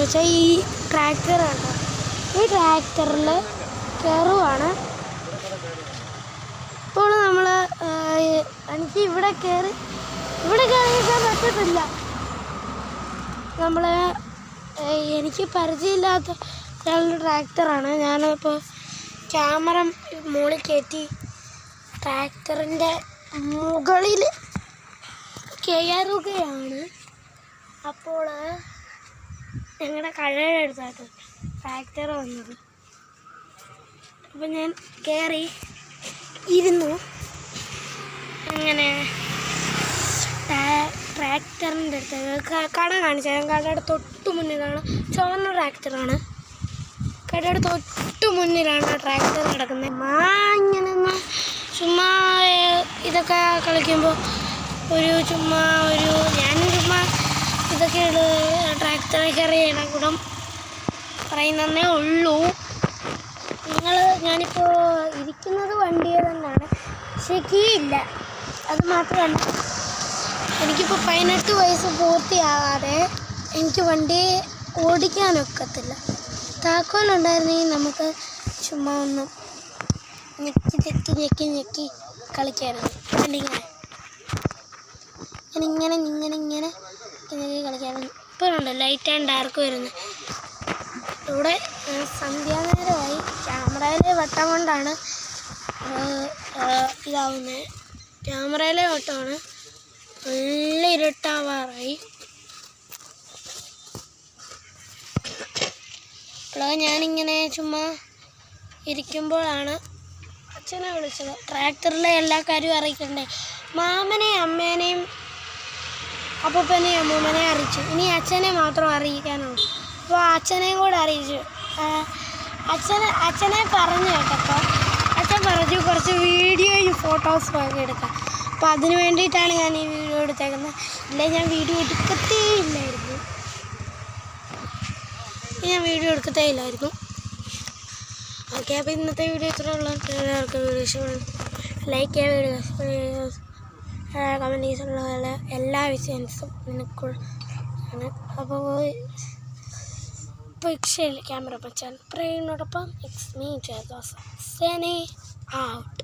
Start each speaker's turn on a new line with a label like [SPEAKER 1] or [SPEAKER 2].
[SPEAKER 1] വെച്ചാൽ ഈ ട്രാക്ടറാണ്. ഈ ട്രാക്ടറിൽ കയറുവാണ്. ഇപ്പോൾ നമ്മൾ എനിക്ക് ഇവിടെ കയറിയിരിക്കാൻ പറ്റത്തില്ല. എനിക്ക് പരിചയമില്ലാത്ത ഒരാളുടെ ട്രാക്ടറാണ്. ഞാനിപ്പോൾ ക്യാമറ മുകളിൽ കയറ്റി ട്രാക്ടറിൻ്റെ മുകളിൽ കയറുകയാണ്. അപ്പോൾ ഞങ്ങളുടെ കടയുടെ അടുത്തായിട്ട് ട്രാക്ടർ വന്നത്. അപ്പോൾ ഞാൻ കയറി ഇരുന്നു. അങ്ങനെ ട്രാക്ടറിൻ്റെ അടുത്ത് കട കാണിച്ചു തരാം. കടയുടെ തൊട്ട് മുന്നിലാണ് ചുവന്ന ട്രാക്ടറാണ്. കടയുടെ തൊട്ട് മുന്നിലാണ് ട്രാക്ടർ കിടക്കുന്നത്. ഇങ്ങനെ ചുമ്മാ ഇതൊക്കെ കളിക്കുമ്പോൾ ഞാനും ചുമ്മാ ഇതൊക്കെ ട്രാക്ടറെ കയറി ഗുണം പറയുന്നതേ ഉള്ളൂ. ഞാനിപ്പോൾ ഇരിക്കുന്നത് വണ്ടിയെ തന്നെയാണ്, പക്ഷേ കീ ഇല്ല. അത് മാത്രമല്ല, എനിക്കിപ്പോൾ 18 വയസ്സ് പൂർത്തിയാകാതെ എനിക്ക് വണ്ടി ഓടിക്കാനൊക്കത്തില്ല. താക്കോലുണ്ടായിരുന്നെങ്കിൽ നമുക്ക് ചുമ്മാ ഒന്ന് ഞെക്കി കളിക്കായിരുന്നു. ഇങ്ങനെ കളിക്കായിരുന്നു. ഇപ്പോഴുണ്ട് ലൈറ്റ് ആൻഡ് ഡാർക്ക് വരുന്നത്. ഇവിടെ സന്ധ്യാനേരമായി. ക്യാമറയിലെ വട്ടം കൊണ്ടാണ് ഇതാവുന്നത്. ക്യാമറയിലെ വട്ടമാണ്. നല്ല ഇരുട്ടാവാറായി. അപ്പോൾ ഞാനിങ്ങനെ ചുമ്മാ ഇരിക്കുമ്പോഴാണ് അച്ഛനെ വിളിച്ചത്. ട്രാക്ടറിലെ എല്ലാ കാര്യവും അറിയിക്കണ്ടേ. മാമനെയും അമ്മേനെയും അപ്പൂപ്പനെയും അമ്മൂമ്മനെയും അറിയിച്ചു. ഇനി അച്ഛനെ മാത്രം അറിയിക്കാനുള്ളൂ. അപ്പോൾ അച്ഛനെയും കൂടെ അറിയിച്ചു. അച്ഛനെ പറഞ്ഞു കേട്ടപ്പോൾ അച്ഛൻ പറഞ്ഞു കുറച്ച് വീഡിയോയും ഫോട്ടോസും ഒക്കെ എടുക്കാം. അപ്പോൾ അതിന് വേണ്ടിയിട്ടാണ് ഞാൻ ഈ വീഡിയോ എടുത്തേക്കുന്നത്. ഇല്ല, ഞാൻ വീഡിയോ എടുക്കത്തേ ഇല്ലായിരുന്നു. ഓക്കെ, അപ്പോൾ ഇന്നത്തെ വീഡിയോ ഇത്ര ഉള്ള എല്ലാവർക്കും വീഡിയോ ഇഷ്ടപ്പെടും. ലൈക്ക് ചെയ്യുക, വീഡിയോസ് കമൻറ്റ് ചെയ്യാനുള്ള എല്ലാ വിഷയൻസും നിനക്കുള്ളതാണ്. അപ്പോൾ പിക്ചറിൽ ക്യാമറ പച്ചാൻ പ്രേമിനോടൊപ്പം ഇറ്റ്സ് മീ ജയദോസ്. സേനെ ഔട്ട്.